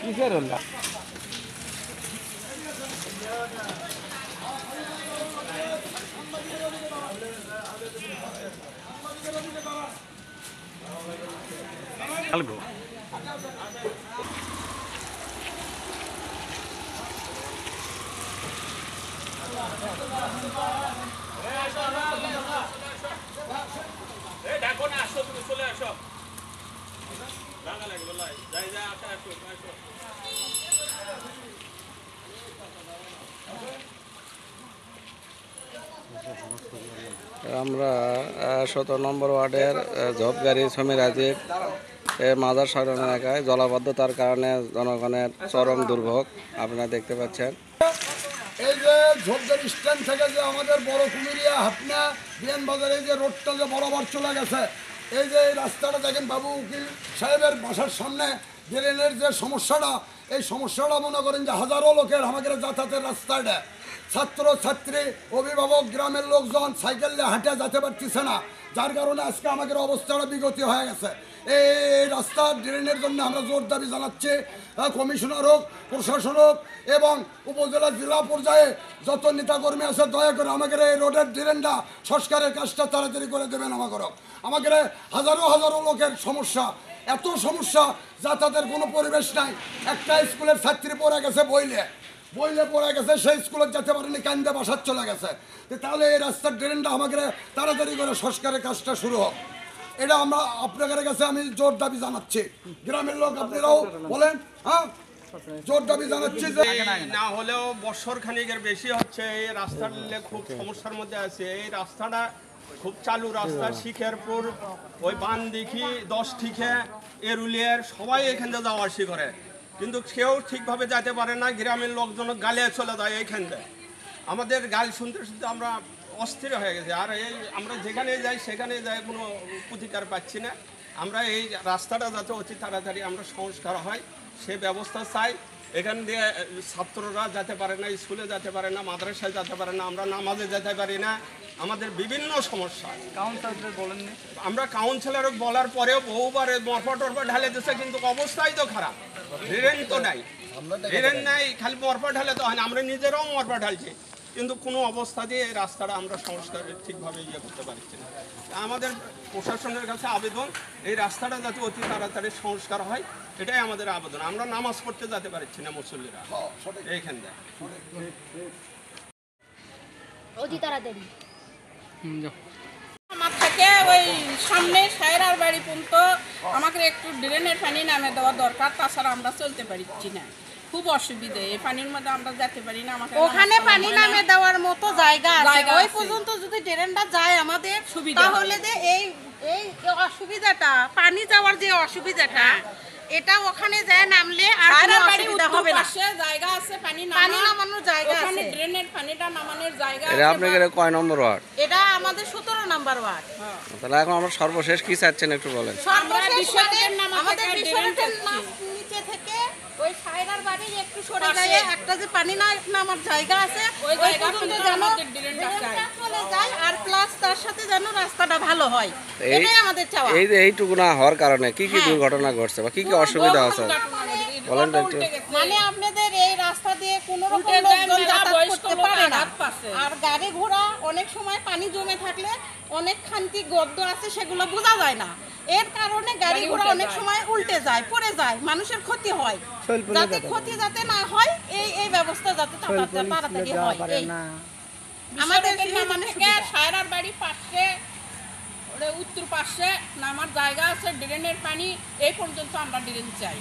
কিসের হল দেখো না, আসো, তুমি চলে আসো। যাই যাই, আসো আসো আসো। আমরা 17 নম্বর ওয়ার্ডের ঝোপগাড়ি সমীরাজির মাজার সরণ এলাকায় জলাবদ্ধতার কারণে জনগণের চরম দুর্ভোগ আপনারা দেখতে পাচ্ছেন। এই যে ঝোপগাড়ি স্ট্যান্ড থেকে যে আমাদের বড় কুমিরিয়া হাপনা বিয়ান বাজারে যে রোডটা যে বরাবর চলে গেছে, এই যে এই রাস্তাটা দেখেন বাবু উকিল সাহেবের বাসার সামনে ড্রেনের যে সমস্যাটা, এই সমস্যাটা মনে করেন যে হাজারো লোকের আমাদের যাতায়াতের রাস্তাটা, ছাত্র ছাত্রী অভিভাবক গ্রামের লোকজন সাইকেল নিয়ে হাঁটে যেতে পারতেছে না, যার কারণে আজকে আমাদের অবস্থাটা বিগতি হয়ে গেছে। এই রাস্তা ড্রেনের জন্য আমরা জোর দাবি জানাচ্ছি কমিশনার হোক, প্রশাসন হোক এবং উপজেলা জেলা পর্যায়ে যত নেতাকর্মী আছে দয়া করে আমাদের এই রোডের ড্রেনটা সংস্কারের কাজটা তাড়াতাড়ি করে দেবেন। আমাদের হাজারো হাজারো লোকের সমস্যা, এত সমস্যা, যাতায়াতের কোনো পরিবেশ নাই। একটা স্কুলের ছাত্রী পড়ে গেছে বইলে পড়ে গেছে, সেই স্কুলে যেতে পারেনি, কান্দে বাসার চলে গেছে। তাহলে এই রাস্তার ড্রেনটা আমাদের তাড়াতাড়ি করে সংস্কারের কাজটা শুরু হোক, এটা আমরা আপনাদের কাছে আমি জোর দাবি জানাচ্ছি। গ্রামের লোক আপনারাও বলেন, হ্যাঁ জোর দাবি জানাচ্ছি যে না হলেও বছর খানিকের বেশি হচ্ছে এই রাস্তাটা খুব সমস্যার মধ্যে আছে। এই রাস্তাটা খুব চালু রাস্তা, শিখেরপুর ওই বানদিঘি 10 ঠিকে এরুলিয়ার সবাই এখান থেকে যাওয়া আসি করে, কিন্তু কেউ ঠিকভাবে যেতে পারে না। গ্রামের লোকজন গালে চলে যায় এইখান থেকে। আমাদের গাল শুনতে শুনতে আমরা অস্থির হয়ে গেছে। আর এই আমরা যেখানে যাই সেখানে যাই কোনো প্রতিকার পাচ্ছি না। আমরা এই রাস্তাটা যাতে অতি তাড়াতাড়ি আমরা সংস্কার হয় সে ব্যবস্থা চাই। এখান দিয়ে ছাত্ররা যেতে পারে না, স্কুলে যেতে পারে না, মাদ্রাসায় যেতে পারে না, আমরা নামাজে যেতে পারি না। আমাদের বিভিন্ন সমস্যা। কাউন্সিলর বলেননি, আমরা কাউন্সিলর বলার পরেও বহুবার মরফা টরফা ঢালে দিচ্ছে, কিন্তু অবস্থাই তো খারাপ। ড্রেন তো নাই, ড্রেন নাই, খালি মরফা ঢালে তো হয় না। আমরা নিজেরাও মরফা ঢালছি, কিন্তু কোনো অবস্থা দিয়ে এই রাস্তাটা আমরা সংস্কার ঠিকভাবে করতে পারছি না। আমাদের প্রশাসনের কাছে আবেদন, এই রাস্তাটা যাতে অতি তাড়াতাড়ি সংস্কার হয়, এটাই আমাদের আবেদন। আমরা নামাজ পড়তে যেতে পারছি না মুসল্লিরা এইখান থেকে। অতি তাড়াতাড়ি আমার থেকে ওই সামনে সায়রার বাড়ি পর্যন্ত আমাকে একটু ড্রেনের পানি নামে দেওয়া দরকার, তাছাড়া আমরা চলতে পারছি না, খুব অসুবিধে। এই পানির মধ্যে আমরা যেতে পারি না। আমাকে ওখানে পানি নামে দেওয়ার মতো জায়গা আছে, ওই পর্যন্ত যদি ড্রেনটা যায় আমাদের সুবিধা, তাহলে যে এই এই অসুবিধাটা, পানি যাওয়ার যে অসুবিধাটা, এটা ওখানে যায় নামলে আর কোনো অসুবিধা হবে না। জায়গা আছে পানি নামানোর জায়গা আছে, ড্রেনের পানিটা নামানোর জায়গা এটা আপনাদের কয় নম্বর ওয়ার্ড? এটা আমাদের 17 নম্বর ওয়ার্ড। তাহলে এখন আমরা সর্বশেষ কি চাচ্ছেন একটু বলেন। সর্বশেষ আমাদের বিশ্বনাথের নিচে থেকে ওই সায়রার বাড়ির একটু সরে যায় একটা যে পানি নামার জায়গা আছে, ওই পর্যন্ত যেন ড্রেনটা চলে যায়, আর প্লাস তার সাথে যেন রাস্তাটা ভালো হয়, এটাই আমাদের চাওয়া। এই যে এইটুকু না হওয়ার কারণে কি কি দুর্ঘটনা ঘটছে বা কি কি অসুবিধা আছে বলেন তো একটু। মানে আপনাদের এই রাস্তা দিয়ে কোনো রকম লোকজন যাতায়াত করতে পারে না, আর গাড়ি ঘোড়া অনেক সময় পানি জমে থাকলে অনেক খান্তি গর্ত আছে, সেগুলো বোঝা যায় না। এর কারণে গাড়ি ঘোড়া অনেক সময় উল্টে যায়, পড়ে যায়, মানুষের ক্ষতি হয়। যাতে ক্ষতি যাতে না হয় এই ব্যবস্থা যাতে তাড়াতাড়ি হয়। আমাদের সায়রার বাড়ি পাশে উত্তর পাশে নামার জায়গা আছে, ড্রেনের পানি এই পর্যন্ত আমরা ড্রেন চাই।